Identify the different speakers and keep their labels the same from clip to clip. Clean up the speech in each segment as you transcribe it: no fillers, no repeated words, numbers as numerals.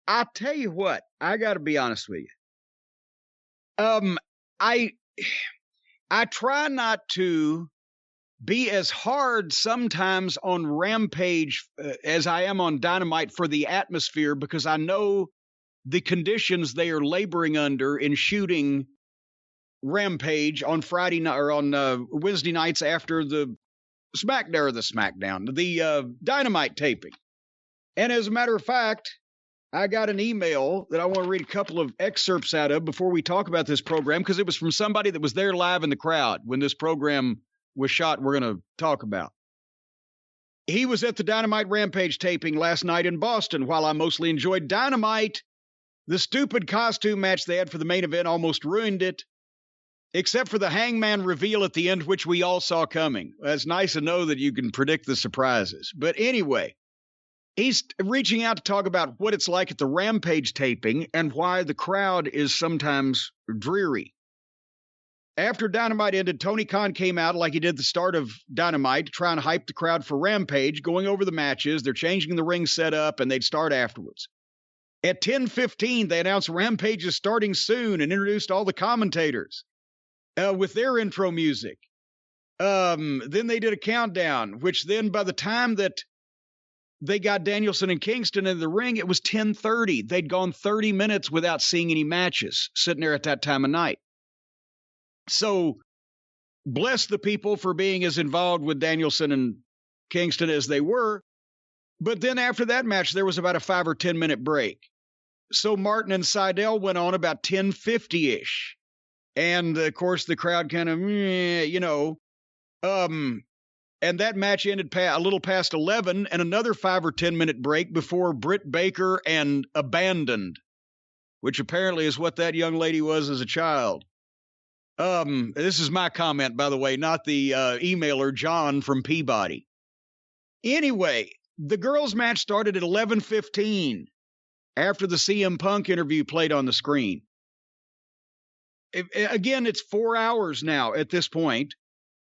Speaker 1: I'll tell you what, I got to be honest with you. I try not to be as hard sometimes on Rampage as I am on Dynamite for the atmosphere, because I know the conditions they are laboring under in shooting Rampage on Friday night or on Wednesday nights after the Dynamite taping. And as a matter of fact, I got an email that I want to read a couple of excerpts out of before we talk about this program, because it was from somebody that was there live in the crowd when this program was shot. We're going to talk about. He was at the Dynamite Rampage taping last night in Boston. While I mostly enjoyed Dynamite, the stupid costume match they had for the main event almost ruined it, except for the Hangman reveal at the end, which we all saw coming. It's nice to know that you can predict the surprises. But anyway, he's reaching out to talk about what it's like at the Rampage taping and why the crowd is sometimes dreary. After Dynamite ended, Tony Khan came out like he did the start of Dynamite to try and hype the crowd for Rampage, going over the matches. They're changing the ring setup, and they'd start afterwards. At 10:15, they announced Rampage is starting soon and introduced all the commentators with their intro music. Then they did a countdown, which then by the time that they got Danielson and Kingston in the ring, it was 10:30. They'd gone 30 minutes without seeing any matches sitting there at that time of night. So bless the people for being as involved with Danielson and Kingston as they were. But then after that match, there was about a 5 or 10 minute break. So Martin and Seidel went on about 10:50-ish. And of course, the crowd kind of, and that match ended a little past 11, and another 5 or 10 minute break before Britt Baker and Abaddon, which apparently is what that young lady was as a child. This is my comment, by the way, not the emailer John from Peabody. Anyway, the girls' match started at 11:15 after the CM Punk interview played on the screen. Again, it's 4 hours now at this point.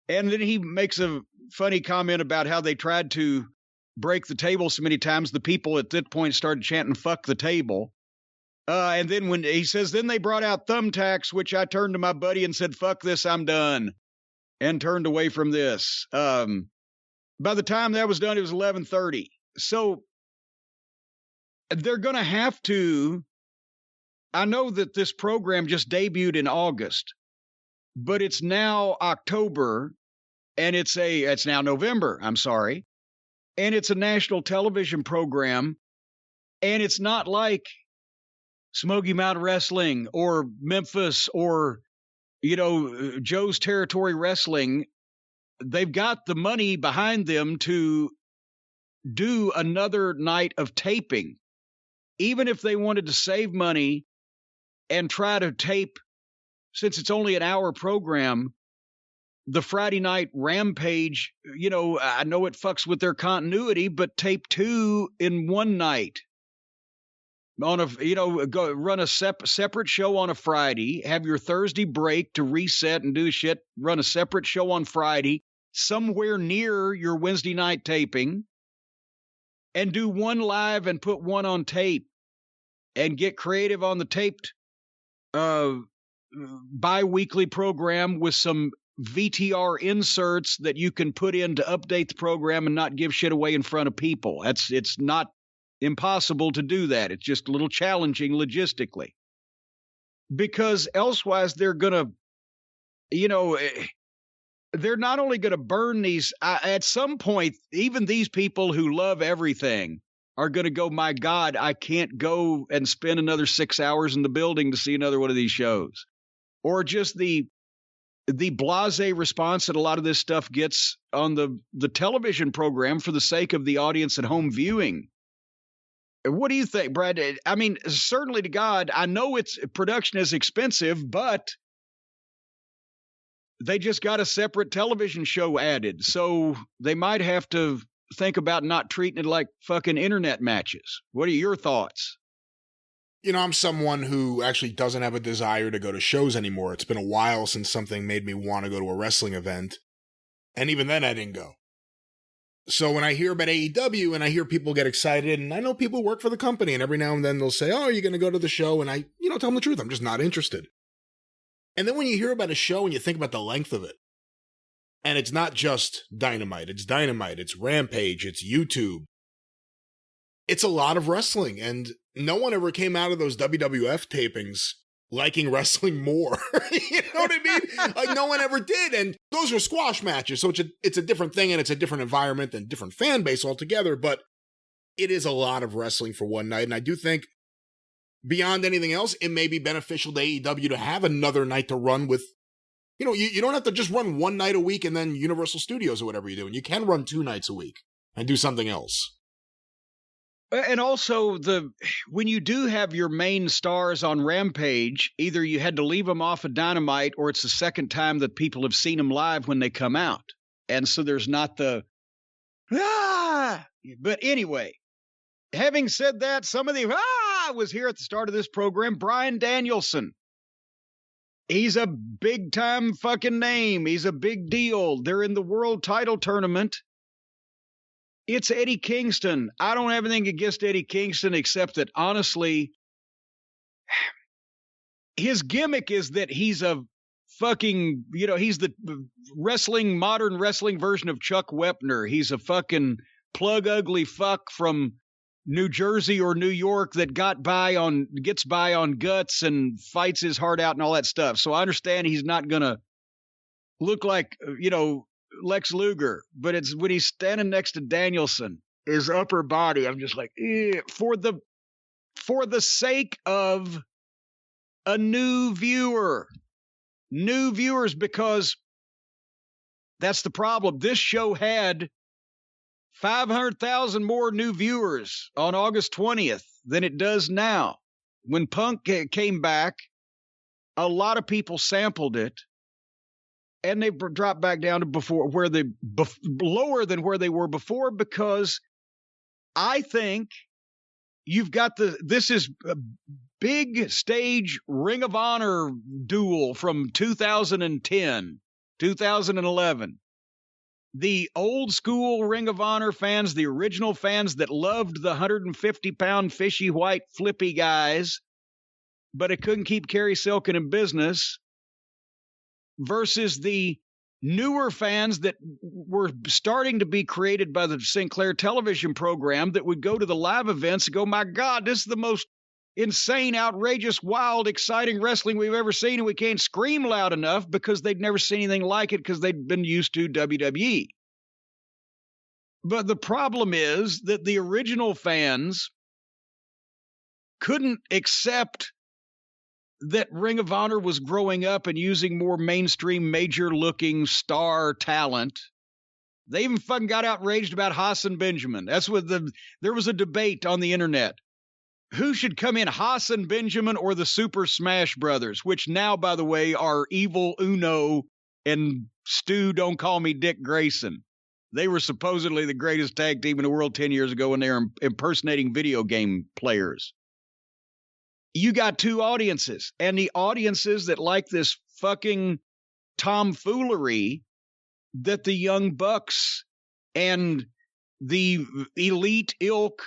Speaker 1: And then he makes a funny comment about how they tried to break the table so many times. The people at that point started chanting, "Fuck the table." And then when he says, then they brought out thumbtacks, which I turned to my buddy and said, "Fuck this, I'm done," and turned away from this. By the time that was done, it was 11:30. So they're going to have to, I know that this program just debuted in August, but it's now October, and it's now November, I'm sorry. And it's a national television program, and it's not like Smoky Mountain Wrestling or Memphis or, Joe's Territory Wrestling. They've got the money behind them to do another night of taping. Even if they wanted to save money and try to tape, since it's only an hour program, the Friday night Rampage, I know it fucks with their continuity, but tape 2 in one night. On go run a separate show on a Friday, have your Thursday break to reset and do shit, run a separate show on Friday, somewhere near your Wednesday night taping, and do one live and put one on tape, and get creative on the taped bi-weekly program with some VTR inserts that you can put in to update the program and not give shit away in front of people. It's not impossible to do that. It's just a little challenging logistically, because elsewise they're going to, they're not only going to burn these, at some point, even these people who love everything are going to go, my God, I can't go and spend another 6 hours in the building to see another one of these shows. Or just the blasé response that a lot of this stuff gets on the television program for the sake of the audience at home viewing. What do you think, Brad? I mean, certainly to God, I know production is expensive, but they just got a separate television show added. So they might have to think about not treating it like fucking internet matches. What are your thoughts?
Speaker 2: I'm someone who actually doesn't have a desire to go to shows anymore. It's been a while since something made me want to go to a wrestling event. And even then I didn't go. So when I hear about AEW and I hear people get excited, and I know people work for the company, and every now and then they'll say, oh, are you going to go to the show? And I, tell them the truth. I'm just not interested. And then when you hear about a show and you think about the length of it, and it's not just Dynamite, it's Rampage, it's YouTube. It's a lot of wrestling, and no one ever came out of those WWF tapings liking wrestling more. You know what I mean? Like, no one ever did, and those are squash matches, so it's a different thing, and it's a different environment and different fan base altogether, but it is a lot of wrestling for one night, and I do think, beyond anything else, it may be beneficial to AEW to have another night to run with. You don't have to just run one night a week and then Universal Studios or whatever you do, and you can run 2 nights a week and do something else.
Speaker 1: And also, when you do have your main stars on Rampage, either you had to leave them off of Dynamite, or it's the second time that people have seen them live when they come out. And so there's not the, But anyway, having said that, some of the, was here at the start of this program. Bryan Danielson. He's a big-time fucking name. He's a big deal. They're in the world title tournament. It's Eddie Kingston. I don't have anything against Eddie Kingston, except that, honestly, his gimmick is that he's a fucking, he's the modern wrestling version of Chuck Wepner. He's a fucking plug ugly fuck from New Jersey or New York that gets by on guts and fights his heart out and all that stuff. So I understand he's not going to look like, Lex Luger, but it's when he's standing next to Danielson, his upper body, I'm just like, for the sake of a new viewers, because that's the problem. This show had 500,000 more new viewers on August 20th than it does now. When Punk came back, a lot of people sampled it. And they dropped back down to lower than where they were before, because I think you've got this is a big stage Ring of Honor duel from 2010, 2011. The old school Ring of Honor fans, the original fans that loved the 150-pound fishy white flippy guys, but it couldn't keep Kerry Silken in business, versus the newer fans that were starting to be created by the Sinclair television program that would go to the live events and go, my God, this is the most insane, outrageous, wild, exciting wrestling we've ever seen, and we can't scream loud enough because they'd never seen anything like it because they'd been used to WWE. But the problem is that the original fans couldn't accept that Ring of Honor was growing up and using more mainstream, major-looking star talent. They even fucking got outraged about Hassan Benjamin. There was a debate on the internet. Who should come in, Hassan Benjamin or the Super Smash Brothers, which now, by the way, are Evil Uno and Stu Don't Call Me Dick Grayson. They were supposedly the greatest tag team in the world 10 years ago when they were impersonating video game players. You got two audiences, and the audiences that like this fucking tomfoolery that the Young Bucks and the elite ilk,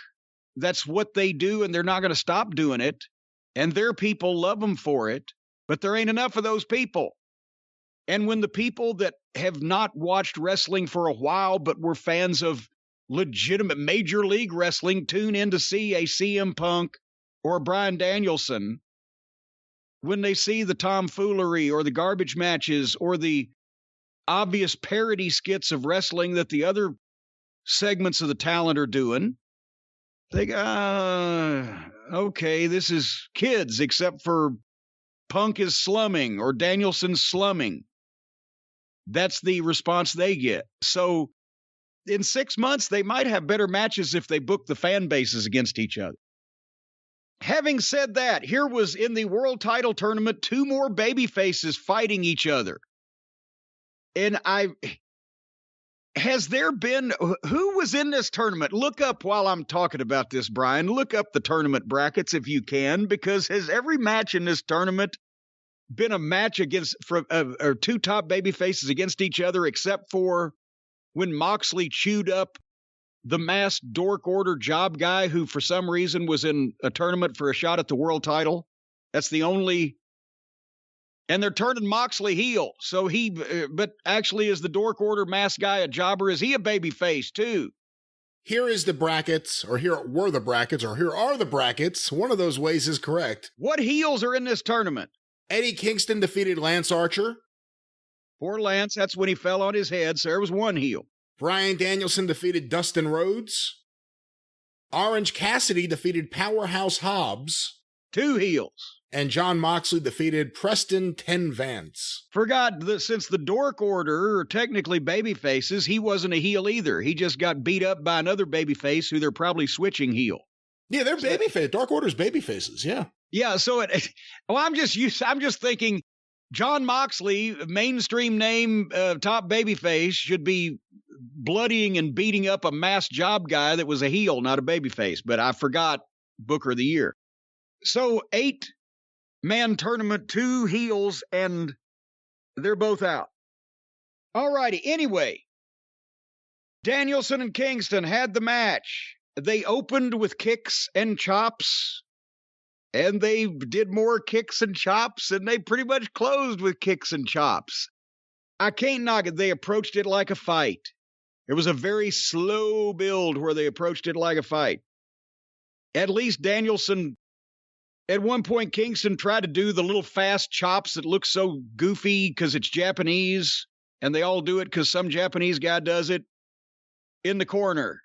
Speaker 1: that's what they do, and they're not going to stop doing it, and their people love them for it, but there ain't enough of those people. And when the people that have not watched wrestling for a while but were fans of legitimate Major League Wrestling tune in to see a CM Punk or Bryan Danielson, when they see the tomfoolery or the garbage matches or the obvious parody skits of wrestling that the other segments of the talent are doing, they go, okay, this is kids, except for Punk is slumming or Danielson's slumming. That's the response they get. So in 6 months, they might have better matches if they book the fan bases against each other. Having said that, here was in the world title tournament, 2 more baby faces fighting each other. And has there been, who was in this tournament? Look up while I'm talking about this, Brian. Look up the tournament brackets if you can, because has every match in this tournament been a match against or 2 top baby faces against each other, except for when Moxley chewed up the masked dork order job guy who for some reason was in a tournament for a shot at the world title. That's the only, and they're turning Moxley heel. So he, but actually is the dork order masked guy a jobber? Is he a baby face too?
Speaker 2: Here is the brackets, or here were the brackets, or here are the brackets. One of those ways is correct.
Speaker 1: What heels are in this tournament?
Speaker 2: Eddie Kingston defeated Lance Archer.
Speaker 1: Poor Lance, that's when he fell on his head, so there was one heel.
Speaker 2: Bryan Danielson defeated Dustin Rhodes. Orange Cassidy defeated Powerhouse Hobbs.
Speaker 1: 2 heels.
Speaker 2: And Jon Moxley defeated Preston 10 Vance.
Speaker 1: Forgot that since the Dork Order are technically baby faces, he wasn't a heel either. He just got beat up by another baby face who they're probably switching heel.
Speaker 2: Yeah, they're baby face. Dark Order's baby faces, yeah.
Speaker 1: Yeah, so I'm just thinking Jon Moxley, mainstream name, top baby face, should be bloodying and beating up a masked job guy that was a heel, not a baby face. But I forgot Booker of the Year. So 8-man tournament, 2 heels, and they're both out. All righty. Anyway, Danielson and Kingston had the match. They opened with kicks and chops, and they did more kicks and chops, and they pretty much closed with kicks and chops. I can't knock it. They approached it like a fight. It was a very slow build where they approached it like a fight. At least Danielson, at one point, Kingston tried to do the little fast chops that look so goofy because it's Japanese, and they all do it because some Japanese guy does it in the corner.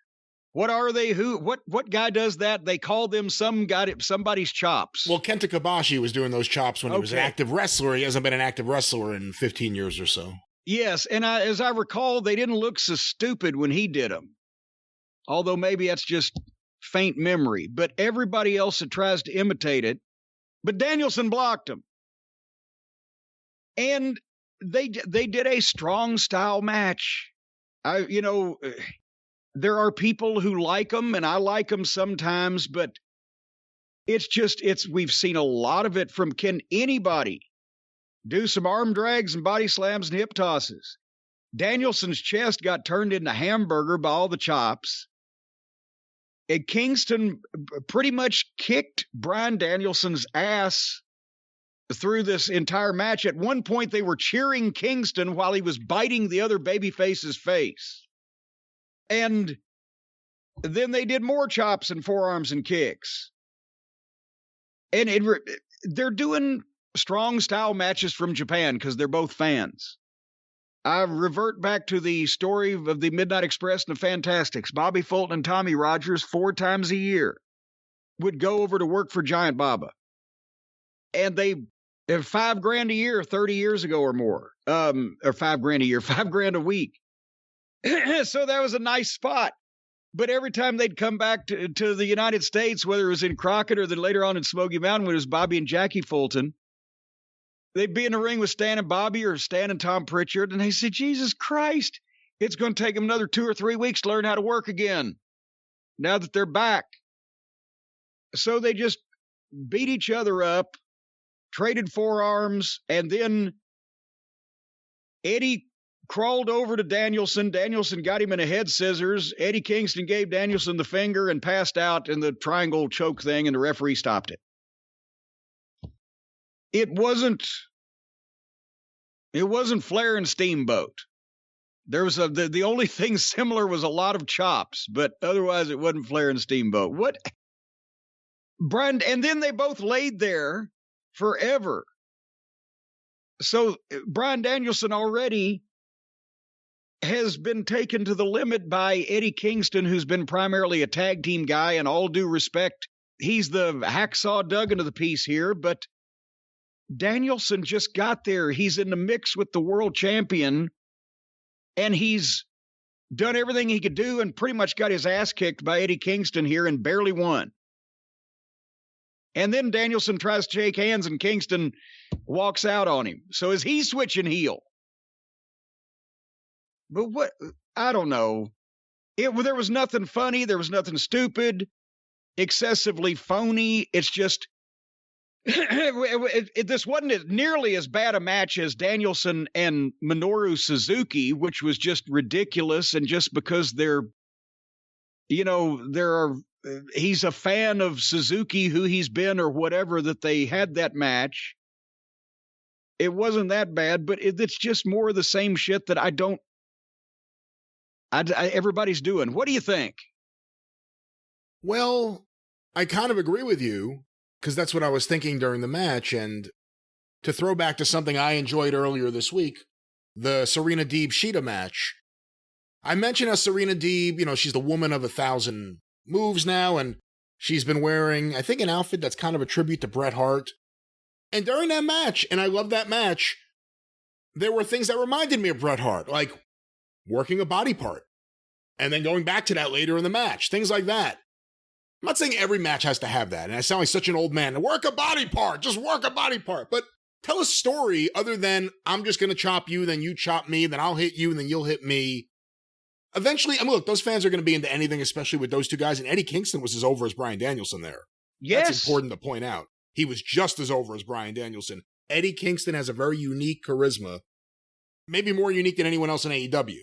Speaker 1: What are they? What guy does that? They call them somebody's chops.
Speaker 2: Well, Kenta Kobashi was doing those chops when he was an active wrestler. He hasn't been an active wrestler in 15 years or so.
Speaker 1: Yes, and as I recall, they didn't look so stupid when he did them. Although maybe that's just faint memory. But everybody else that tries to imitate it, but Danielson blocked him. And they did a strong style match. There are people who like them, and I like them sometimes, but we've seen a lot of it from can anybody do some arm drags and body slams and hip tosses. Danielson's chest got turned into hamburger by all the chops. And Kingston pretty much kicked Bryan Danielson's ass through this entire match. At one point, they were cheering Kingston while he was biting the other babyface's face. And then they did more chops and forearms and kicks. And they're doing strong style matches from Japan because they're both fans. I revert back to the story of the Midnight Express and the Fantastics. Bobby Fulton and Tommy Rogers 4 times a year would go over to work for Giant Baba. And they have $5,000 a year 30 years ago or more. Or $5,000 a year, $5,000 a week. So that was a nice spot. But every time they'd come back to the United States, whether it was in Crockett or then later on in Smoky Mountain when it was Bobby and Jackie Fulton, they'd be in the ring with Stan and Bobby or Stan and Tom Pritchard, and they said, Jesus Christ, it's going to take them another 2 or 3 weeks to learn how to work again now that they're back. So they just beat each other up, traded forearms, and then Eddie crawled over to Danielson. Danielson got him in a head scissors. Eddie Kingston gave Danielson the finger and passed out in the triangle choke thing, and the referee stopped it. It wasn't Flair and Steamboat. There was the only thing similar was a lot of chops, but otherwise it wasn't Flair and Steamboat. What? Brian, and then they both laid there forever. So Bryan Danielson already has been taken to the limit by Eddie Kingston, who's been primarily a tag team guy, and all due respect, he's the hacksaw Duggan of the piece here, but Danielson just got there. He's in the mix with the world champion, and he's done everything he could do and pretty much got his ass kicked by Eddie Kingston here and barely won. And then Danielson tries to shake hands and Kingston walks out on him. So is he switching heel? But what? I don't know. There was nothing funny. There was nothing stupid, excessively phony. It's just, this wasn't nearly as bad a match as Danielson and Minoru Suzuki, which was just ridiculous. And just because they're he's a fan of Suzuki, who he's been or whatever, that they had that match. It wasn't that bad, but it's just more of the same shit that everybody's doing. What do you think?
Speaker 2: Well, I kind of agree with you, because that's what I was thinking during the match. And to throw back to something I enjoyed earlier this week, the Serena Deeb Shida match. I mentioned how Serena Deeb, she's the woman of 1,000 moves now, and she's been wearing, I think, an outfit that's kind of a tribute to Bret Hart. And during that match, and I love that match, there were things that reminded me of Bret Hart, like working a body part, and then going back to that later in the match, things like that. I'm not saying every match has to have that, and I sound like such an old man. Work a body part, just work a body part. But tell a story other than I'm just going to chop you, then you chop me, then I'll hit you, and then you'll hit me. Eventually, look, those fans are going to be into anything, especially with those two guys, and Eddie Kingston was as over as Bryan Danielson there.
Speaker 1: Yes.
Speaker 2: That's important to point out. He was just as over as Bryan Danielson. Eddie Kingston has a very unique charisma, maybe more unique than anyone else in AEW,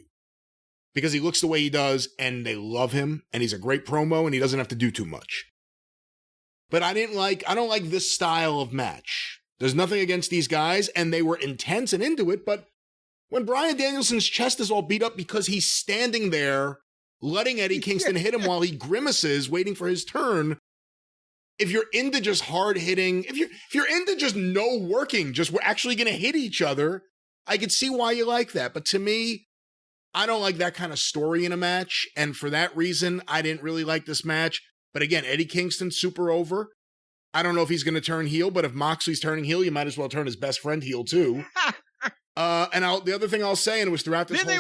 Speaker 2: because he looks the way he does, and they love him, and he's a great promo, and he doesn't have to do too much. But I don't like this style of match. There's nothing against these guys, and they were intense and into it, but when Bryan Danielson's chest is all beat up because he's standing there letting Eddie Kingston hit him while he grimaces, waiting for his turn, if you're into just hard hitting, if you're into just no working, just we're actually going to hit each other, I could see why you like that. But to me, I don't like that kind of story in a match, and for that reason, I didn't really like this match. But again, Eddie Kingston, super over. I don't know if he's going to turn heel, but if Moxley's turning heel, you might as well turn his best friend heel too. The other thing I'll say, and it was throughout this whole show.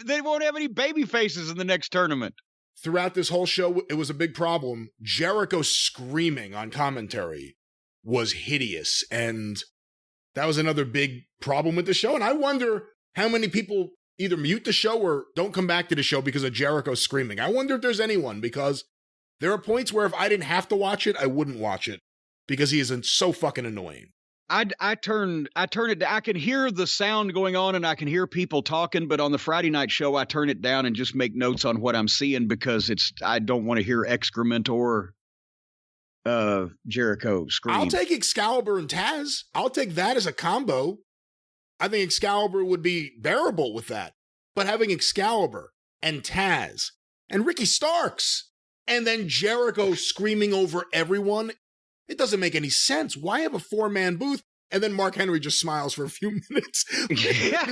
Speaker 1: They won't have any baby faces in the next tournament.
Speaker 2: Throughout this whole show, it was a big problem. Jericho screaming on commentary was hideous, and that was another big problem with the show. And I wonder how many people either mute the show or don't come back to the show because of Jericho screaming. I wonder if there's anyone, because there are points where if I didn't have to watch it, I wouldn't watch it because he is so fucking annoying.
Speaker 1: I turn it down. I can hear the sound going on and I can hear people talking, but on the Friday night show, I turn it down and just make notes on what I'm seeing because I don't want to hear excrement or Jericho scream.
Speaker 2: I'll take Excalibur and Taz. I'll take that as a combo. I think Excalibur would be bearable with that. But having Excalibur and Taz and Ricky Starks and then Jericho screaming over everyone, it doesn't make any sense. Why have a 4-man booth and then Mark Henry just smiles for a few minutes?
Speaker 1: Yeah.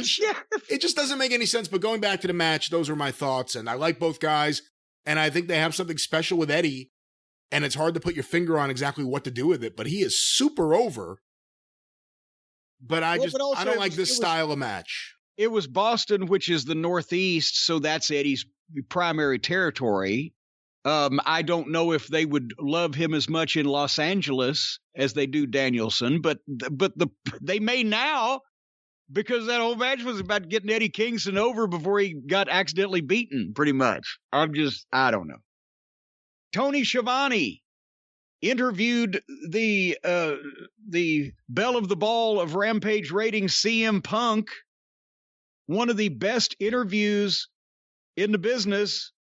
Speaker 2: It just doesn't make any sense. But going back to the match, those are my thoughts. And I like both guys. And I think they have something special with Eddie. And it's hard to put your finger on exactly what to do with it. But he is super over. But I don't like this style of match.
Speaker 1: It was Boston, which is the Northeast. So that's Eddie's primary territory. I don't know if they would love him as much in Los Angeles as they do Danielson, but they may now, because that whole match was about getting Eddie Kingston over before he got accidentally beaten, pretty much. I don't know. Tony Schiavone interviewed the belle of the ball of Rampage ratings, CM Punk, one of the best interviews in the business,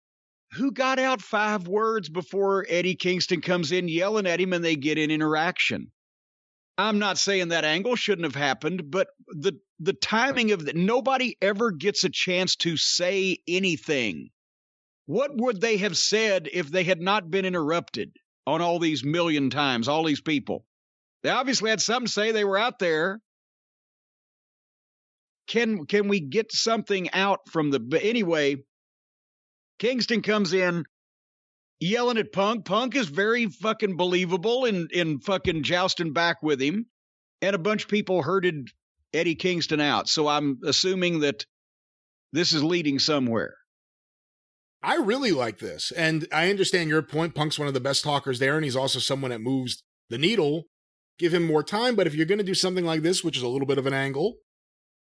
Speaker 1: who got out 5 words before Eddie Kingston comes in yelling at him and they get an interaction. I'm not saying that angle shouldn't have happened, but the timing of nobody ever gets a chance to say anything. What would they have said if they had not been interrupted on all these million times, all these people? They obviously had something to say. They were out there. Can we get something out from but anyway, Kingston comes in yelling at Punk. Punk is very fucking believable in fucking jousting back with him. And a bunch of people herded Eddie Kingston out. So I'm assuming that this is leading somewhere.
Speaker 2: I really like this. And I understand your point. Punk's one of the best talkers there, and he's also someone that moves the needle. Give him more time. But if you're going to do something like this, which is a little bit of an angle,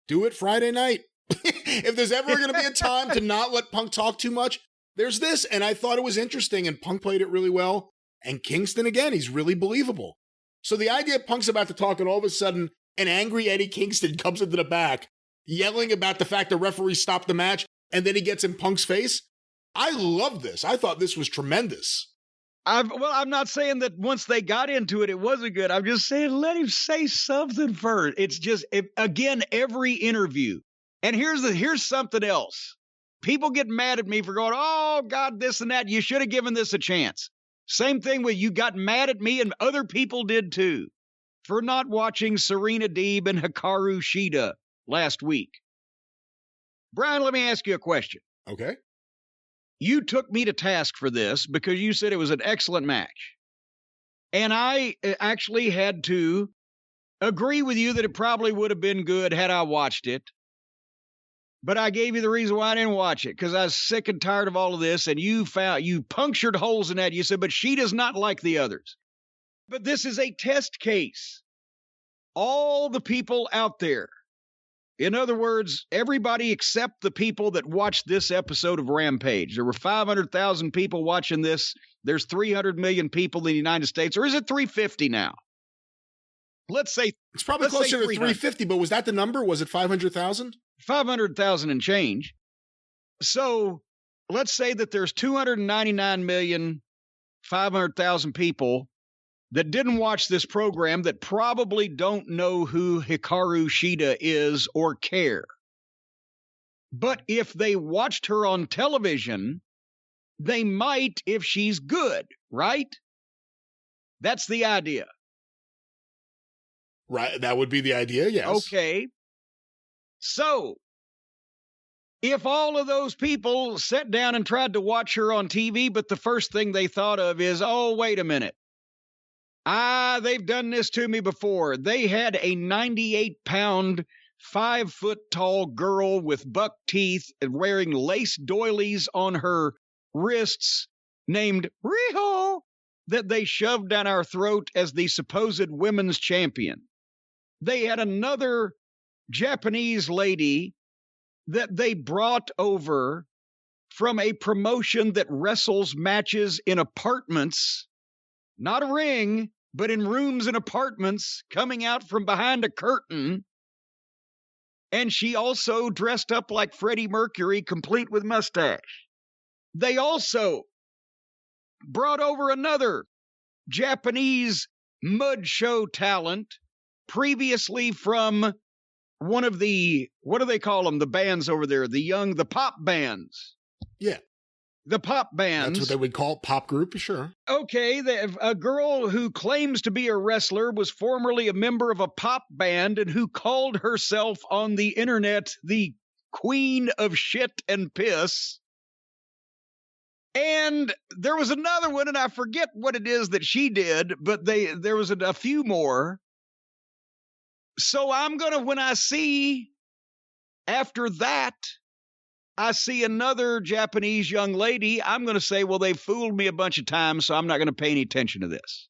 Speaker 2: do it Friday night. If there's ever going to be a time to not let Punk talk too much, there's this. And I thought it was interesting, and Punk played it really well. And Kingston, again, he's really believable. So the idea Punk's about to talk, and all of a sudden, an angry Eddie Kingston comes into the back, yelling about the fact the referee stopped the match, and then he gets in Punk's face. I love this. I thought this was tremendous.
Speaker 1: I'm not saying that once they got into it, it wasn't good. I'm just saying let him say something first. It's just, again, every interview. And here's something else. People get mad at me for going, oh, God, this and that. You should have given this a chance. Same thing with you got mad at me, and other people did too, for not watching Serena Deeb and Hikaru Shida last week. Brian, let me ask you a question.
Speaker 2: Okay.
Speaker 1: You took me to task for this because you said it was an excellent match. And I actually had to agree with you that it probably would have been good had I watched it. But I gave you the reason why I didn't watch it, because I was sick and tired of all of this, and you punctured holes in that. You said, but she does not like the others. But this is a test case. All the people out there, in other words, everybody except the people that watched this episode of Rampage. There were 500,000 people watching this. There's 300 million people in the United States. Or is it 350 now? Let's say
Speaker 2: it's probably closer to 350, but was that the number? Was it 500,000?
Speaker 1: 500,000 and change. So let's say that there's 299,500,000 people that didn't watch this program that probably don't know who Hikaru Shida is or care. But if they watched her on television, they might if she's good, right? That's the idea.
Speaker 2: Right, that would be the idea, yes.
Speaker 1: Okay. So, if all of those people sat down and tried to watch her on TV, but the first thing they thought of is, oh, wait a minute. They've done this to me before. They had a 98-pound, 5-foot-tall girl with buck teeth and wearing lace doilies on her wrists named Riho that they shoved down our throat as the supposed women's champion. They had another Japanese lady that they brought over from a promotion that wrestles matches in apartments, not a ring, but in rooms and apartments, coming out from behind a curtain. And she also dressed up like Freddie Mercury, complete with mustache. They also brought over another Japanese mud show talent, previously from one of the, what do they call them, the bands over there, the pop bands.
Speaker 2: Yeah.
Speaker 1: The pop bands.
Speaker 2: That's what they would call pop group, sure.
Speaker 1: Okay, a girl who claims to be a wrestler was formerly a member of a pop band and who called herself on the internet the Queen of Shit and Piss. And there was another one, and I forget what it is that she did, but there was a few more. So I'm going to, when I see, after that, I see another Japanese young lady, I'm going to say, well, they fooled me a bunch of times, so I'm not going to pay any attention to this.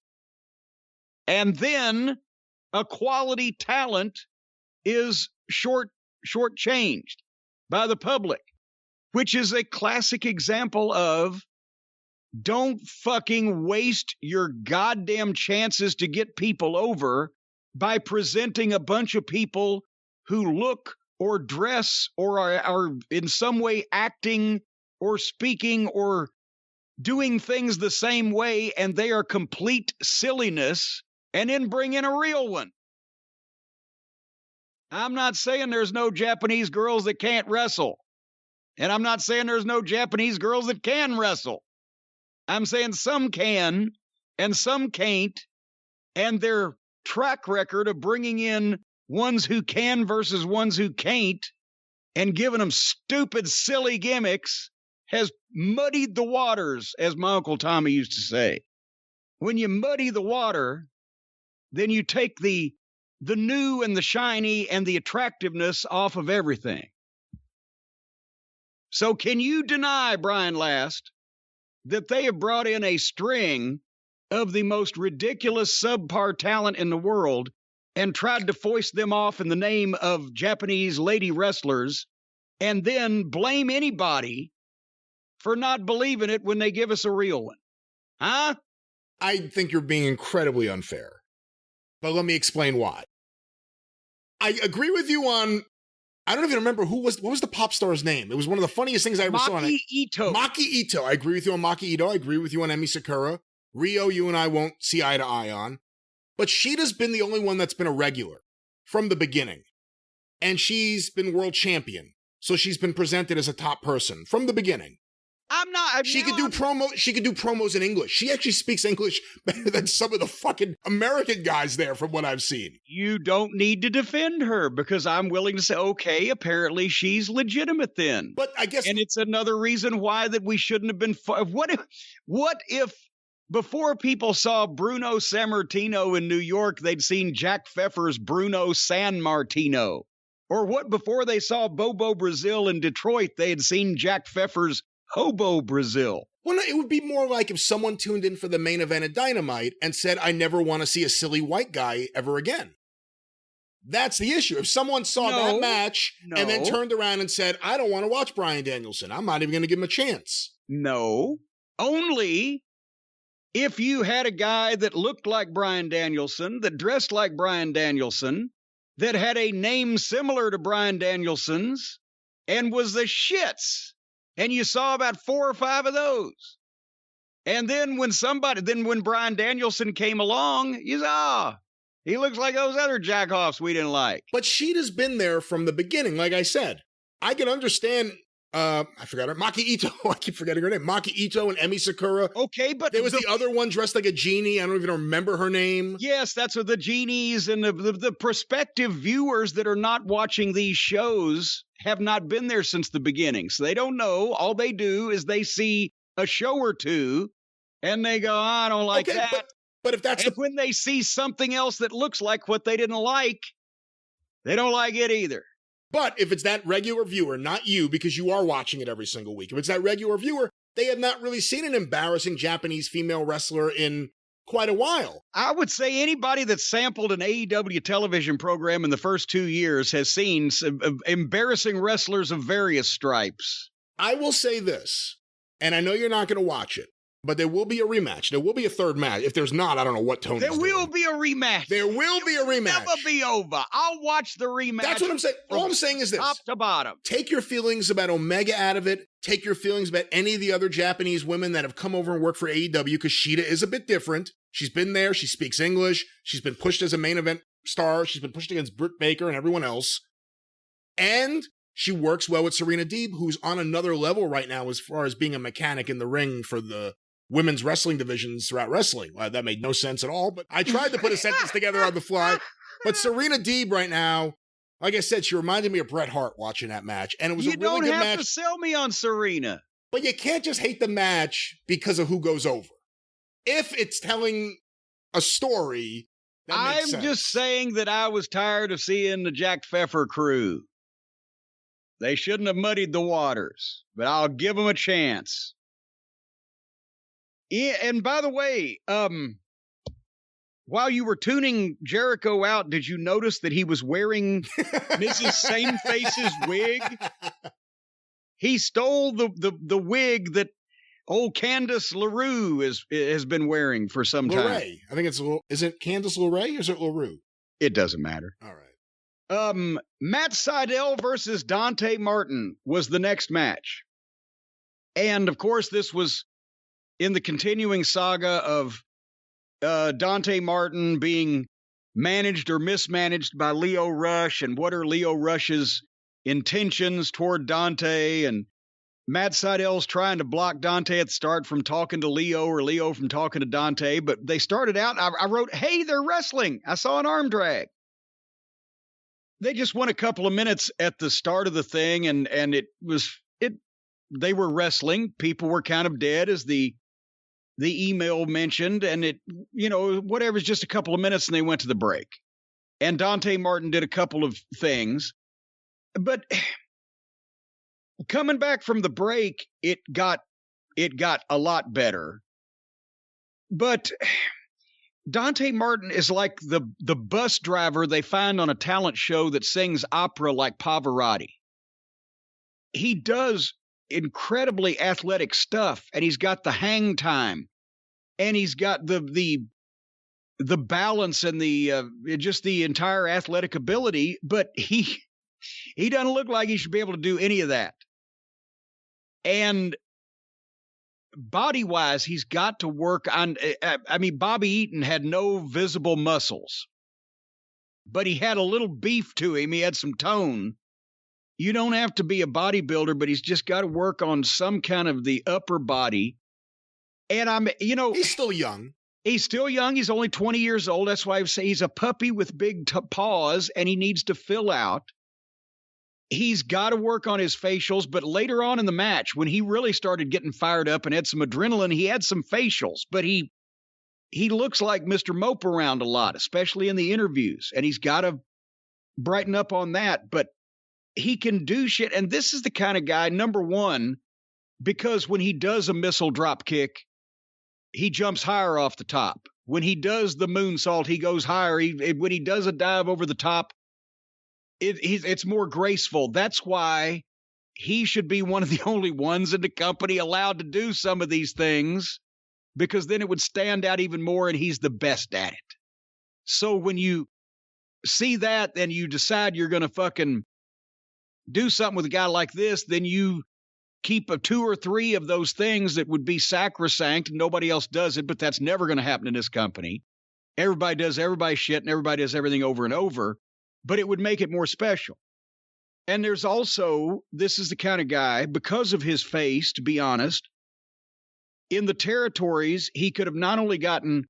Speaker 1: And then a quality talent is shortchanged by the public, which is a classic example of don't fucking waste your goddamn chances to get people over by presenting a bunch of people who look or dress or are in some way acting or speaking or doing things the same way, and they are complete silliness, and then bring in a real one. I'm not saying there's no Japanese girls that can't wrestle. And I'm not saying there's no Japanese girls that can wrestle. I'm saying some can and some can't, and their track record of bringing in ones who can versus ones who can't and giving them stupid, silly gimmicks has muddied the waters, as my Uncle Tommy used to say. When you muddy the water, then you take the new and the shiny and the attractiveness off of everything. So can you deny, Brian Last, that they have brought in a string of the most ridiculous subpar talent in the world and tried to foist them off in the name of Japanese lady wrestlers and then blame anybody for not believing it when they give us a real one? Huh?
Speaker 2: I think you're being incredibly unfair. But let me explain why. I agree with you on I don't even remember what was the pop star's name. It was one of the funniest things I ever saw.
Speaker 1: Maki Ito.
Speaker 2: Maki Ito. I agree with you on Maki Ito. I agree with you on Emi Sakura. Rio, you and I won't see eye to eye on. But Shida's been the only one that's been a regular from the beginning. And she's been world champion. So she's been presented as a top person from the beginning. She could do promos in English. She actually speaks English better than some of the fucking American guys there from what I've seen.
Speaker 1: You don't need to defend her because I'm willing to say, okay, apparently she's legitimate then.
Speaker 2: But I guess...
Speaker 1: And it's another reason why that we shouldn't have been... What if before people saw Bruno Sammartino in New York, they'd seen Jack Pfeffer's Bruno San Martino? Or what before they saw Bobo Brazil in Detroit, they had seen Jack Pfeffer's Hobo Brazil?
Speaker 2: Well, no, it would be more like if someone tuned in for the main event at Dynamite and said, I never want to see a silly white guy ever again. That's the issue. If someone saw that match and then turned around and said, I don't want to watch Bryan Danielson, I'm not even going to give him a chance.
Speaker 1: No. Only if you had a guy that looked like Bryan Danielson, that dressed like Bryan Danielson, that had a name similar to Bryan Danielson's, and was the shits. And you saw about 4 or 5 of those. And then when Bryan Danielson came along, you saw, he looks like those other jackoffs we didn't like.
Speaker 2: But Shida's been there from the beginning, like I said. I can understand, I forgot her, Maki Ito. I keep forgetting her name. Maki Ito and Emi Sakura.
Speaker 1: Okay, but...
Speaker 2: There was the other one dressed like a genie. I don't even remember her name.
Speaker 1: Yes, that's what the genies and the prospective viewers that are not watching these shows have not been there since the beginning. So they don't know. All they do is they see a show or two and they go, I don't like that.
Speaker 2: But if that's
Speaker 1: when they see something else that looks like what they didn't like, they don't like it either.
Speaker 2: But if it's that regular viewer, not you, because you are watching it every single week, if it's that regular viewer, they have not really seen an embarrassing Japanese female wrestler in quite a while.
Speaker 1: I would say anybody that sampled an AEW television program in the first 2 years has seen some embarrassing wrestlers of various stripes.
Speaker 2: I will say this, and I know you're not going to watch it, but there will be a rematch. There will be a third match. If there's not, I don't know what Tony's doing.
Speaker 1: There will be a rematch.
Speaker 2: There will be a rematch.
Speaker 1: Never be over. I'll watch the rematch.
Speaker 2: That's what I'm saying. All I'm saying is this.
Speaker 1: Top to bottom.
Speaker 2: Take your feelings about Omega out of it. Take your feelings about any of the other Japanese women that have come over and worked for AEW, because Shida is a bit different. She's been there. She speaks English. She's been pushed as a main event star. She's been pushed against Britt Baker and everyone else. And she works well with Serena Deeb, who's on another level right now as far as being a mechanic in the ring for the women's wrestling divisions throughout wrestling. Well, that made no sense at all, but I tried to put a sentence together on the fly. But Serena Deeb right now, like I said, she reminded me of Bret Hart watching that match. And it was a really good match. You don't have
Speaker 1: to sell me on Serena.
Speaker 2: But you can't just hate the match because of who goes over. If it's telling a story, that makes sense.
Speaker 1: I'm just saying that I was tired of seeing the Jack Pfeffer crew. They shouldn't have muddied the waters, but I'll give them a chance. Yeah, and by the way, while you were tuning Jericho out, did you notice that he was wearing Mrs. Sameface's wig? He stole the wig that old Candice LaRue has been wearing for some time.
Speaker 2: LeRae. I think is it Candice LeRae or is it LaRue?
Speaker 1: It doesn't matter.
Speaker 2: All right.
Speaker 1: Matt Sydal versus Dante Martin was the next match. And of course, this was in the continuing saga of Dante Martin being managed or mismanaged by Leo Rush, and what are Leo Rush's intentions toward Dante, and Matt Sydal's trying to block Dante at the start from talking to Leo, or Leo from talking to Dante, but they started out, I wrote, hey, they're wrestling. I saw an arm drag. They just went a couple of minutes at the start of the thing, and they were wrestling. People were kind of dead, as the email mentioned, and whatever, just a couple of minutes, and they went to the break. And Dante Martin did a couple of things, but coming back from the break, it got a lot better. But Dante Martin is like the bus driver they find on a talent show that sings opera like Pavarotti. He does incredibly athletic stuff, and he's got the hang time, and he's got the balance and the just the entire athletic ability, but he He doesn't look like he should be able to do any of that. And body-wise, he's got to work on, I mean, Bobby Eaton had no visible muscles, but he had a little beef to him. He had some tone. You don't have to be a bodybuilder, but he's just got to work on some kind of the upper body. And he's still young. He's still young. He's only 20 years old. That's why I say he's a puppy with big paws, and he needs to fill out. He's got to work on his facials, but later on in the match, when he really started getting fired up and had some adrenaline, he had some facials, but he looks like Mr. Mope around a lot, especially in the interviews, and he's got to brighten up on that, but he can do shit, and this is the kind of guy, number one, because when he does a missile drop kick, he jumps higher off the top. When he does the moonsault, he goes higher. When he does a dive over the top, it's more graceful. That's why he should be one of the only ones in the company allowed to do some of these things, because then it would stand out even more, and he's the best at it. So when you see that and you decide you're going to fucking do something with a guy like this, then you keep 2 or 3 of those things that would be sacrosanct. Nobody else does it, but that's never going to happen in this company. Everybody does everybody's shit, and everybody does everything over and over, but it would make it more special. And there's also, this is the kind of guy, because of his face, to be honest, in the territories, he could have not only gotten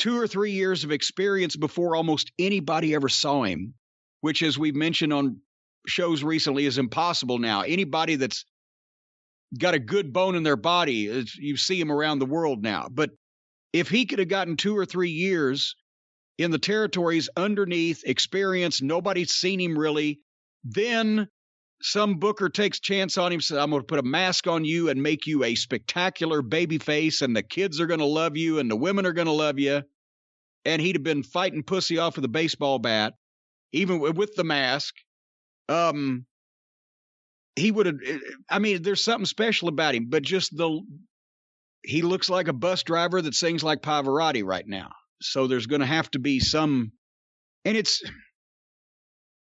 Speaker 1: 2 or 3 years of experience before almost anybody ever saw him, which, as we've mentioned on shows recently, is impossible now. Anybody that's got a good bone in their body, you see him around the world now. But if he could have gotten 2 or 3 years in the territories underneath experience, nobody's seen him really, then some booker takes chance on him, says, I'm going to put a mask on you and make you a spectacular baby face, and the kids are going to love you and the women are going to love you. And he'd have been fighting pussy off with a baseball bat, even with the mask. He would have, I mean, there's something special about him, but just he looks like a bus driver that sings like Pavarotti right now. So there's going to have to be some, and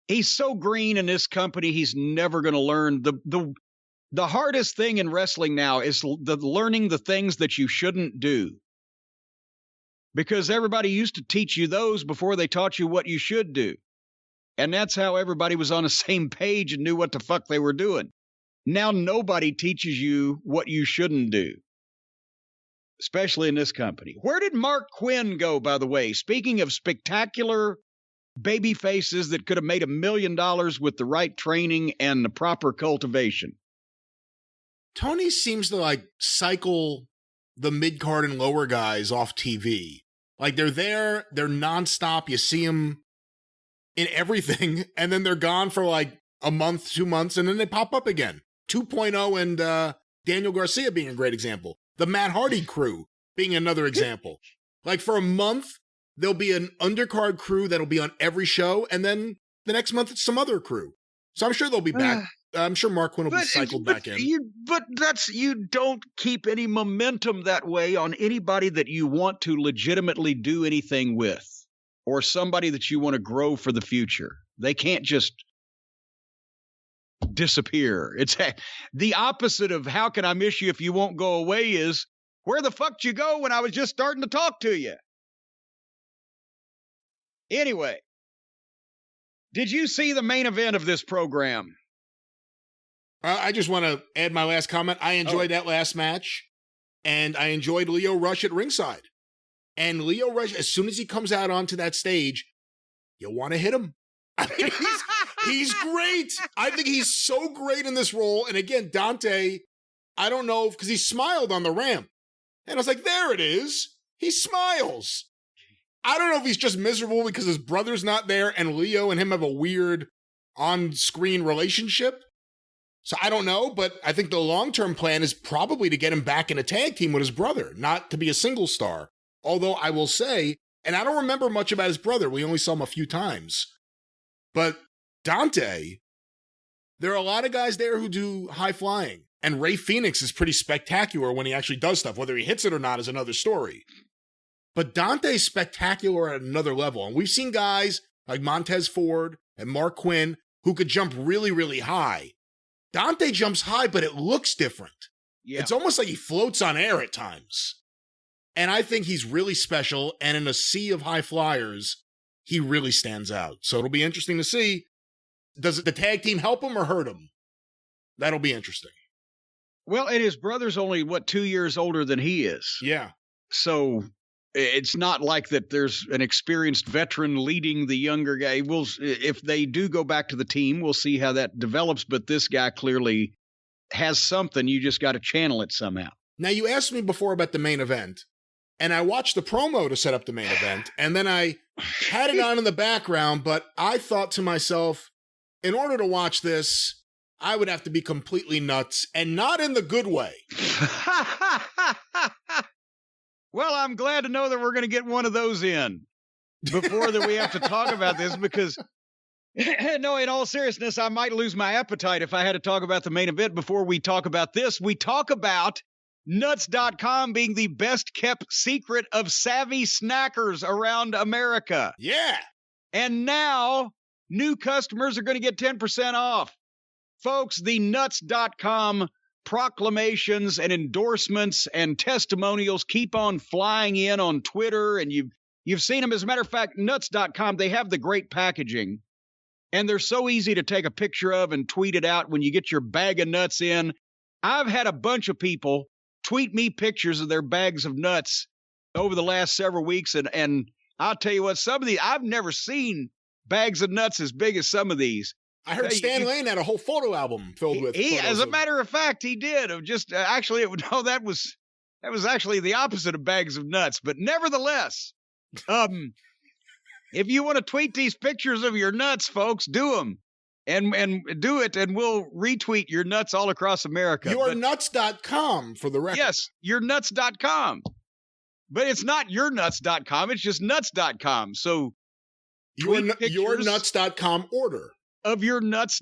Speaker 1: he's so green in this company, he's never going to learn. The hardest thing in wrestling now is learning the things that you shouldn't do. Because everybody used to teach you those before they taught you what you should do. And that's how everybody was on the same page and knew what the fuck they were doing. Now nobody teaches you what you shouldn't do, especially in this company. Where did Mark Quinn go, by the way? Speaking of spectacular baby faces that could have made $1 million with the right training and the proper cultivation.
Speaker 2: Tony seems to cycle the mid-card and lower guys off TV. Like they're there, they're nonstop. You see them in everything, and then they're gone for a month, 2 months, and then they pop up again. 2.0 and Daniel Garcia being a great example. The Matt Hardy crew being another example. For a month, there'll be an undercard crew that'll be on every show, and then the next month it's some other crew. So I'm sure they'll be back. I'm sure Mark Quinn will be cycled back in.
Speaker 1: You don't keep any momentum that way on anybody that you want to legitimately do anything with, or somebody that you want to grow for the future. They can't just disappear. It's the opposite of how can I miss you if you won't go away is where the fuck did you go when I was just starting to talk to you? Anyway, did you see the main event of this program?
Speaker 2: I just want to add my last comment. I enjoyed that last match, and I enjoyed Lio Rush at ringside. And Lio Rush, as soon as he comes out onto that stage, you'll want to hit him. I mean, he's great. I think he's so great in this role. And again, Dante, I don't know, because he smiled on the ramp. And I was like, there it is. He smiles. I don't know if he's just miserable because his brother's not there and Leo and him have a weird on-screen relationship. So I don't know, but I think the long-term plan is probably to get him back in a tag team with his brother, not to be a single star. Although I will say, and I don't remember much about his brother, we only saw him a few times, but Dante, there are a lot of guys there who do high flying, and Ray Phoenix is pretty spectacular when he actually does stuff. Whether he hits it or not is another story. But Dante's spectacular at another level, and we've seen guys like Montez Ford and Mark Quinn who could jump really, really high. Dante jumps high, but it looks different.
Speaker 1: Yeah.
Speaker 2: It's almost like he floats on air at times. And I think he's really special, and in a sea of high flyers, he really stands out. So it'll be interesting to see. Does the tag team help him or hurt him? That'll be interesting.
Speaker 1: Well, and his brother's only, 2 years older than he is.
Speaker 2: Yeah.
Speaker 1: So it's not like that there's an experienced veteran leading the younger guy. If they do go back to the team, we'll see how that develops. But this guy clearly has something. You just got to channel it somehow.
Speaker 2: Now, you asked me before about the main event, and I watched the promo to set up the main event, and then I had it on in the background, but I thought to myself, in order to watch this, I would have to be completely nuts, and not in the good way.
Speaker 1: Well, I'm glad to know that we're going to get one of those in before that we have to talk about this, because no, in all seriousness, I might lose my appetite if I had to talk about the main event before we talk about this. We talk about Nuts.com being the best kept secret of savvy snackers around America.
Speaker 2: Yeah.
Speaker 1: And now new customers are going to get 10% off. Folks, the Nuts.com proclamations and endorsements and testimonials keep on flying in on Twitter, and you've seen them. As a matter of fact, Nuts.com, they have the great packaging, and they're so easy to take a picture of and tweet it out when you get your bag of nuts in. I've had a bunch of people tweet me pictures of their bags of nuts over the last several weeks, and I'll tell you what, some of these, I've never seen bags of nuts as big as some of these.
Speaker 2: I heard Stan Lane had a whole photo album filled with.
Speaker 1: As a matter of fact, he did. Of just actually, that was actually the opposite of bags of nuts. But nevertheless, if you want to tweet these pictures of your nuts, folks, do them and do it, and we'll retweet your nuts all across America.
Speaker 2: Yournuts.com for the record.
Speaker 1: Yes, yournuts.com. But it's not yournuts.com. It's just nuts.com. So
Speaker 2: yournuts.com order.
Speaker 1: Of your nuts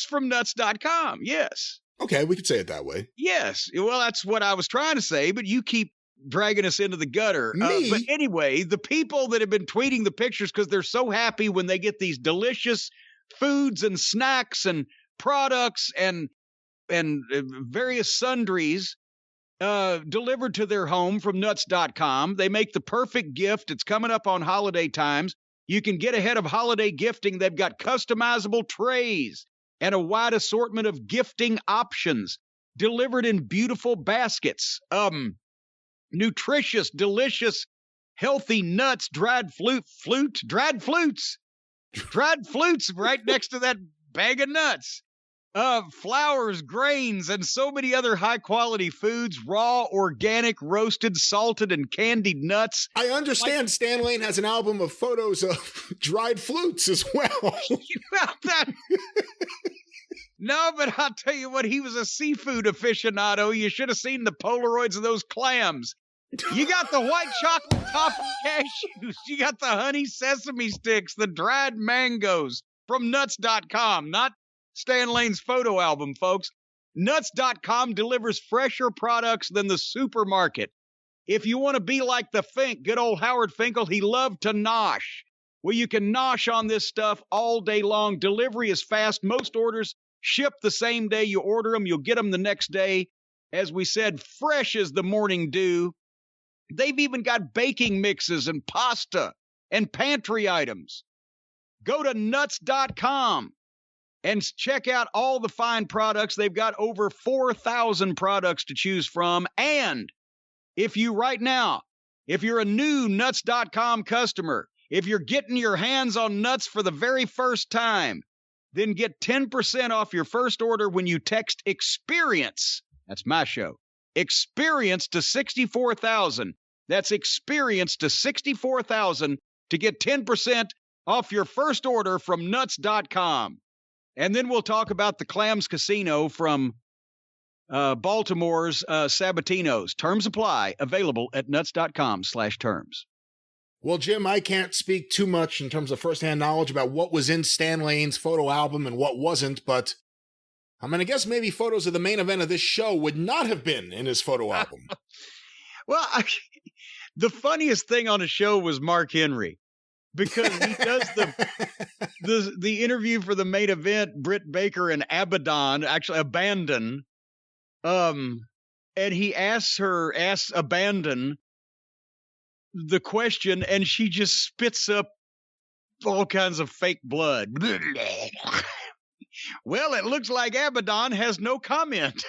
Speaker 1: from nuts.com. Yes.
Speaker 2: Okay, we could say it that way.
Speaker 1: Yes. Well, that's what I was trying to say, but you keep dragging us into the gutter. But anyway, the people that have been tweeting the pictures because they're so happy when they get these delicious foods and snacks and products and various sundries delivered to their home from nuts.com. They make the perfect gift. It's coming up on holiday times. You can get ahead of holiday gifting. They've got customizable trays and a wide assortment of gifting options delivered in beautiful baskets. Nutritious, delicious, healthy nuts, dried flutes right next to that bag of nuts. Flours, grains, and so many other high-quality foods, raw, organic, roasted, salted, and candied nuts.
Speaker 2: I understand Stan Lane has an album of photos of dried flutes as well.
Speaker 1: No, but I'll tell you what, he was a seafood aficionado. You should have seen the Polaroids of those clams. You got the white chocolate toffee cashews. You got the honey sesame sticks, the dried mangoes from Nuts.com, not Stan Lane's photo album, folks. Nuts.com delivers fresher products than the supermarket. If you want to be like the Fink, good old Howard Finkel, he loved to nosh. Well, you can nosh on this stuff all day long. Delivery is fast. Most orders ship the same day you order them. You'll get them the next day. As we said, fresh as the morning dew. They've even got baking mixes and pasta and pantry items. Go to nuts.com. and check out all the fine products. They've got over 4,000 products to choose from. And if you're a new Nuts.com customer, if you're getting your hands on nuts for the very first time, then get 10% off your first order when you text EXPERIENCE. That's my show. EXPERIENCE to 64,000. That's EXPERIENCE to 64,000 to get 10% off your first order from Nuts.com. And then we'll talk about the Clams Casino from Baltimore's Sabatino's. Terms apply. Available at nuts.com/terms.
Speaker 2: Well, Jim, I can't speak too much in terms of firsthand knowledge about what was in Stan Lane's photo album and what wasn't, but I'm going to guess maybe photos of the main event of this show would not have been in his photo album.
Speaker 1: Well, the funniest thing on the show was Mark Henry. because he does the interview for the main event, Britt Baker and Abaddon, actually Abaddon, and he asks Abaddon the question, and she just spits up all kinds of fake blood. Well, it looks like Abaddon has no comment.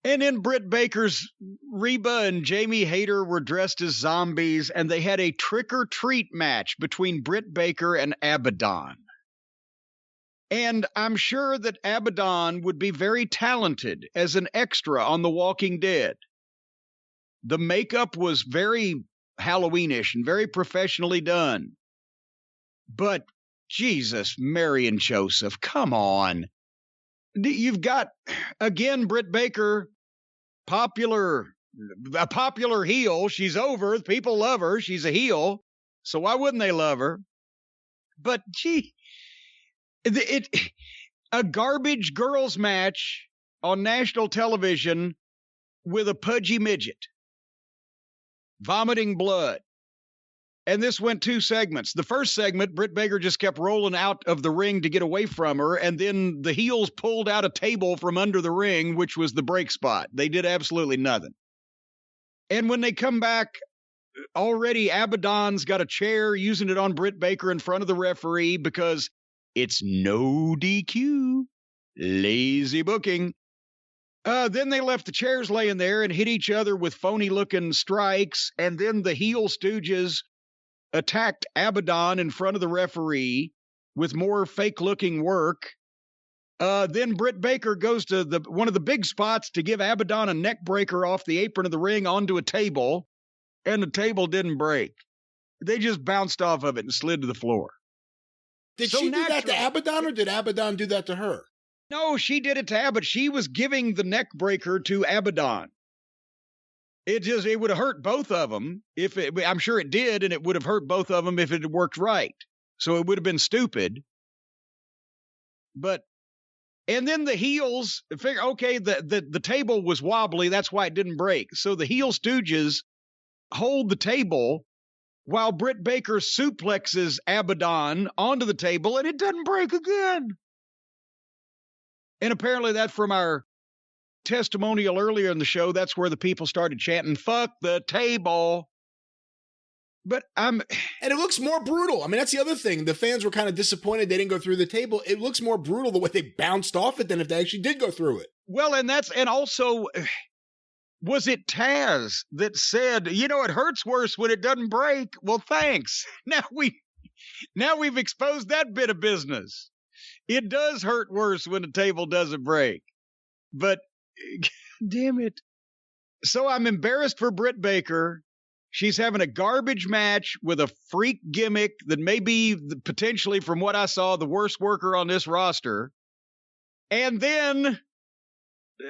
Speaker 1: And then Britt Baker's Reba and Jamie Hayter were dressed as zombies, and they had a trick-or-treat match between Britt Baker and Abaddon. And I'm sure that Abaddon would be very talented as an extra on The Walking Dead. The makeup was very Halloweenish and very professionally done. But, Jesus, Mary and Joseph, come on. You've got, again, Britt Baker, a popular heel. She's over. People love her. She's a heel. So why wouldn't they love her? But, gee, a garbage girls match on national television with a pudgy midget vomiting blood. And this went 2 segments. The first segment, Britt Baker just kept rolling out of the ring to get away from her, and then the heels pulled out a table from under the ring, which was the break spot. They did absolutely nothing. And when they come back, already Abaddon's got a chair, using it on Britt Baker in front of the referee because it's no DQ. Lazy booking. Then they left the chairs laying there and hit each other with phony-looking strikes, and then the heel stooges attacked Abaddon in front of the referee with more fake-looking work. Then Britt Baker goes to one of the big spots to give Abaddon a neck breaker off the apron of the ring onto a table, and the table didn't break. They just bounced off of it and slid to the floor.
Speaker 2: Did she do that to Abaddon, or did Abaddon do that to her?
Speaker 1: No, she did it to Abaddon. She was giving the neck breaker to Abaddon. It would have hurt both of them I'm sure it did, and it would have hurt both of them if it had worked right. So it would have been stupid. And then the heels figure, okay, the table was wobbly. That's why it didn't break. So the heel stooges hold the table while Britt Baker suplexes Abaddon onto the table, and it doesn't break again. And apparently that, from our testimonial earlier in the show, that's where the people started chanting, "Fuck the table." And
Speaker 2: it looks more brutal. I mean, that's the other thing. The fans were kind of disappointed they didn't go through the table. It looks more brutal the way they bounced off it than if they actually did go through it.
Speaker 1: Well, and also, was it Taz that said, it hurts worse when it doesn't break? Well, thanks. Now we've exposed that bit of business. It does hurt worse when the table doesn't break. But, damn it. So I'm embarrassed for Britt Baker. She's having a garbage match with a freak gimmick that may be potentially, from what I saw, the worst worker on this roster. And then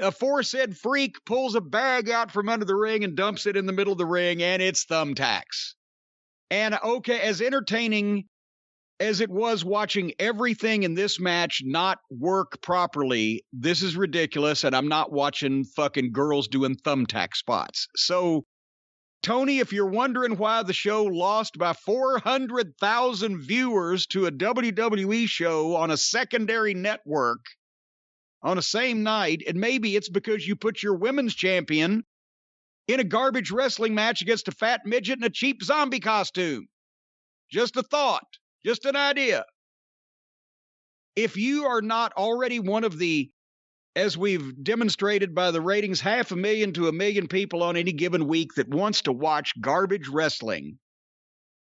Speaker 1: a aforesaid freak pulls a bag out from under the ring and dumps it in the middle of the ring, and it's thumbtacks. And okay, as entertaining as it was watching everything in this match not work properly, this is ridiculous, and I'm not watching fucking girls doing thumbtack spots. So, Tony, if you're wondering why the show lost by 400,000 viewers to a WWE show on a secondary network on the same night, and maybe it's because you put your women's champion in a garbage wrestling match against a fat midget in a cheap zombie costume. Just a thought. Just an idea. If you are not already one of the, as we've demonstrated by the ratings, 500,000 to 1 million people on any given week that wants to watch garbage wrestling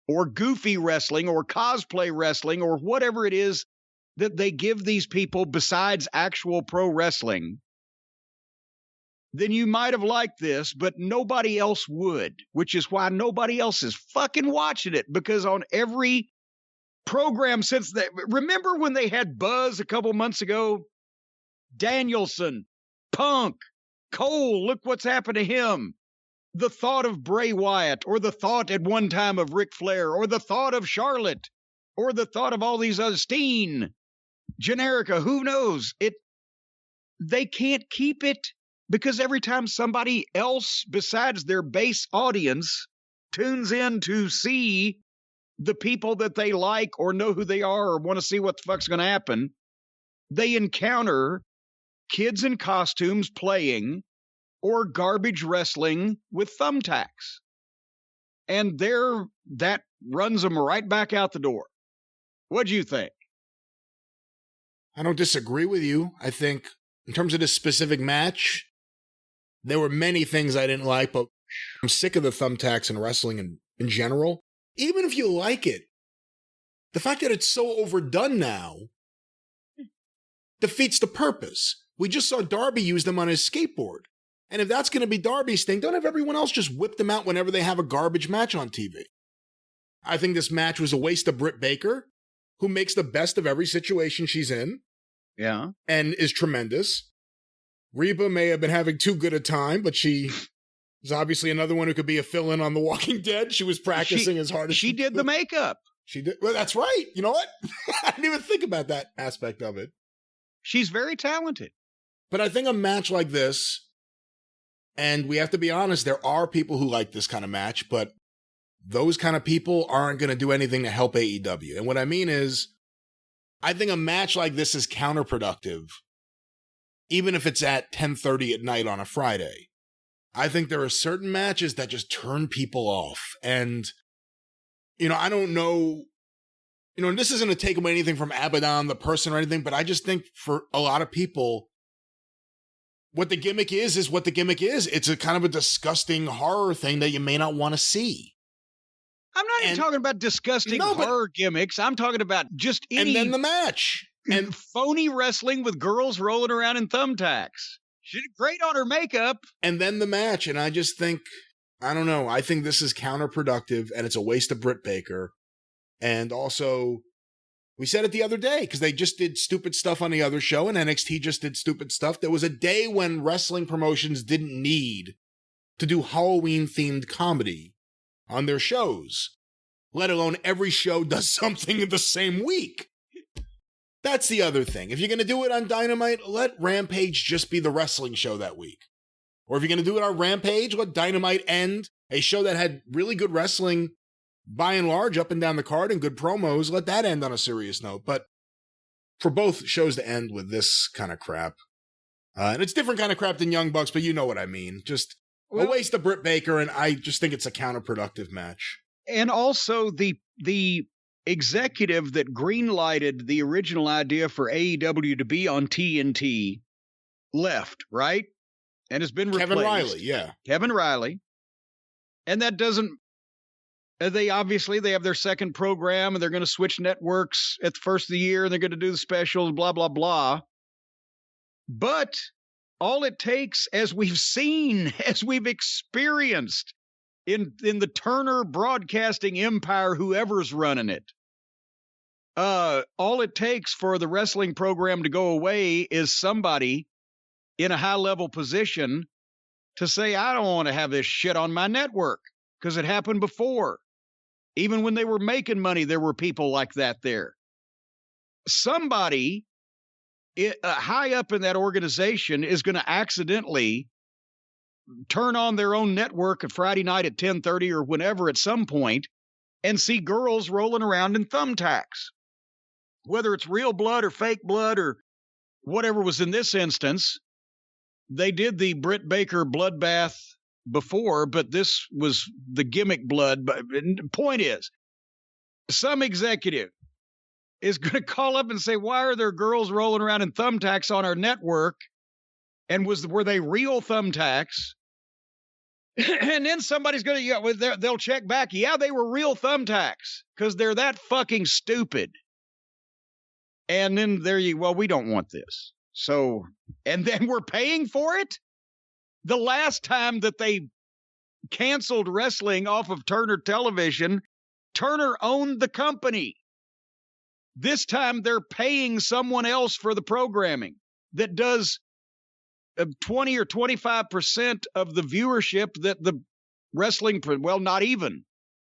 Speaker 1: or goofy wrestling or cosplay wrestling or whatever it is that they give these people besides actual pro wrestling, then you might have liked this, but nobody else would, which is why nobody else is fucking watching it, because on every program since remember when they had Buzz a couple months ago? Danielson, Punk, Cole, look what's happened to him. The thought of Bray Wyatt, or the thought at one time of Ric Flair, or the thought of Charlotte, or the thought of all these other Steen, Generica, who knows? They can't keep it, because every time somebody else besides their base audience tunes in to see the people that they like or know who they are or want to see what the fuck's going to happen, they encounter kids in costumes playing or garbage wrestling with thumbtacks. And that runs them right back out the door. What'd you think?
Speaker 2: I don't disagree with you. I think in terms of this specific match, there were many things I didn't like, but I'm sick of the thumbtacks in wrestling in general. Even if you like it, the fact that it's so overdone now defeats the purpose. We just saw Darby use them on his skateboard. And if that's going to be Darby's thing, don't have everyone else just whip them out whenever they have a garbage match on TV. I think this match was a waste of Britt Baker, who makes the best of every situation she's in.
Speaker 1: Yeah.
Speaker 2: And is tremendous. Reba may have been having too good a time, but she is obviously another one who could be a fill-in on The Walking Dead. She was practicing as hard as
Speaker 1: she did the makeup.
Speaker 2: She did. Well, that's right. You know what? I didn't even think about that aspect of it.
Speaker 1: She's very talented.
Speaker 2: But I think a match like this, and we have to be honest, there are people who like this kind of match, but those kind of people aren't going to do anything to help AEW. And what I mean is, I think a match like this is counterproductive, even if it's at 10:30 at night on a Friday. I think there are certain matches that just turn people off. And, I don't know, and this isn't to take away anything from Abaddon, the person or anything, but I just think for a lot of people, what the gimmick is what the gimmick is. It's a kind of a disgusting horror thing that you may not want to see.
Speaker 1: I'm not even talking about disgusting horror gimmicks. I'm talking about just any...
Speaker 2: And then the match.
Speaker 1: And phony wrestling with girls rolling around in thumbtacks. She did great on her makeup.
Speaker 2: And then the match. And I just think, I don't know. I think this is counterproductive and it's a waste of Britt Baker. And also, we said it the other day because they just did stupid stuff on the other show and NXT just did stupid stuff. There was a day when wrestling promotions didn't need to do Halloween-themed comedy on their shows, let alone every show does something in the same week. That's the other thing. If you're going to do it on Dynamite, let Rampage just be the wrestling show that week. Or if you're going to do it on Rampage, let Dynamite end a show that had really good wrestling by and large up and down the card and good promos. Let that end on a serious note. But for both shows to end with this kind of crap, and it's different kind of crap than Young Bucks, but you know what I mean. Just a waste of Britt Baker, and I just think it's a counterproductive match.
Speaker 1: And also the executive that greenlighted the original idea for AEW to be on TNT left, right? And has been replaced.
Speaker 2: Kevin Riley, yeah.
Speaker 1: Kevin Riley. And that doesn't... They have their second program, and they're going to switch networks at the first of the year, and they're going to do the specials, blah, blah, blah. But all it takes, as we've seen, as we've experienced in the Turner Broadcasting empire, whoever's running it, all it takes for the wrestling program to go away is somebody in a high-level position to say, I don't want to have this shit on my network, because it happened before. Even when they were making money, there were people like that there. Somebody high up in that organization is going to accidentally turn on their own network at Friday night at 10:30 or whenever at some point and see girls rolling around in thumbtacks. Whether it's real blood or fake blood or whatever was in this instance, they did the Britt Baker bloodbath before, but this was the gimmick blood. But the point is, some executive is going to call up and say, why are there girls rolling around in thumbtacks on our network? And were they real thumbtacks? And then somebody's going to, they'll check back. Yeah, they were real thumbtacks because they're that fucking stupid. And then we don't want this. So, and then we're paying for it? The last time that they canceled wrestling off of Turner Television, Turner owned the company. This time they're paying someone else for the programming that does 20 or 25% of the viewership that the wrestling, well, not even,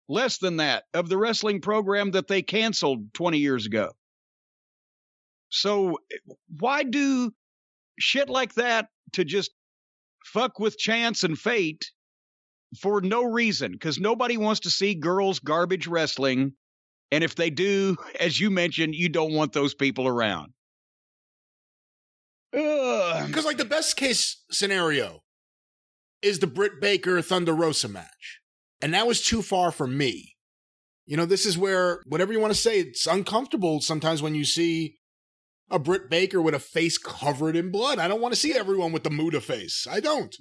Speaker 1: less than that, of the wrestling program that they canceled 20 years ago. So why do shit like that to just fuck with chance and fate for no reason, because nobody wants to see girls garbage wrestling. And if they do, as you mentioned, you don't want those people around.
Speaker 2: Because, like, the best case scenario is the Britt Baker Thunder Rosa match. And that was too far for me. You know, this is where, whatever you want to say, it's uncomfortable sometimes when you see a Britt Baker with a face covered in blood. I don't want to see everyone with the Muda face. I don't.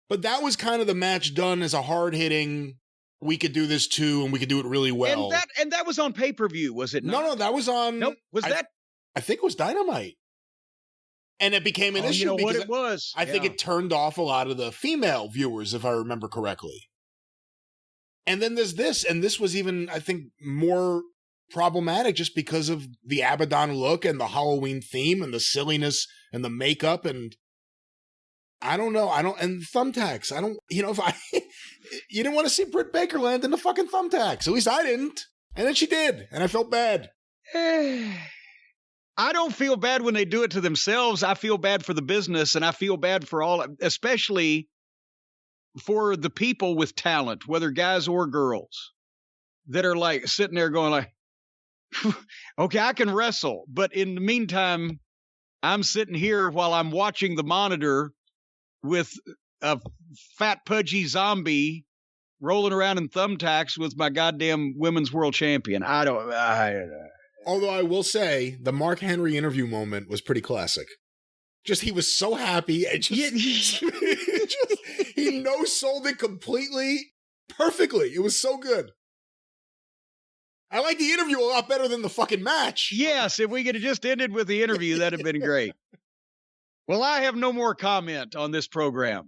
Speaker 2: But that was kind of the match done as a hard-hitting, we could do this too, and we could do it really well.
Speaker 1: And that was on pay-per-view, was it not?
Speaker 2: No, that was on...
Speaker 1: Nope. I
Speaker 2: think it was Dynamite. And it became an issue.
Speaker 1: You know what it was?
Speaker 2: I think it turned off a lot of the female viewers, if I remember correctly. And then there's this, and this was even, I think, more problematic just because of the Abaddon look and the Halloween theme and the silliness and the makeup and I don't know. And thumbtacks. You didn't want to see Britt Baker land in the fucking thumbtacks. At least I didn't. And then she did. And I felt bad.
Speaker 1: I don't feel bad when they do it to themselves. I feel bad for the business, and I feel bad for especially for the people with talent, whether guys or girls, that are like sitting there going like, okay, I can wrestle. But in the meantime, I'm sitting here while I'm watching the monitor with a fat, pudgy zombie rolling around in thumbtacks with my goddamn women's world champion.
Speaker 2: Although I will say, the Mark Henry interview moment was pretty classic. Just, he was so happy. And he no-sold it completely, perfectly. It was so good. I like the interview a lot better than the fucking match.
Speaker 1: Yes, if we could have just ended with the interview, that'd have been great. Well, I have no more comment on this program.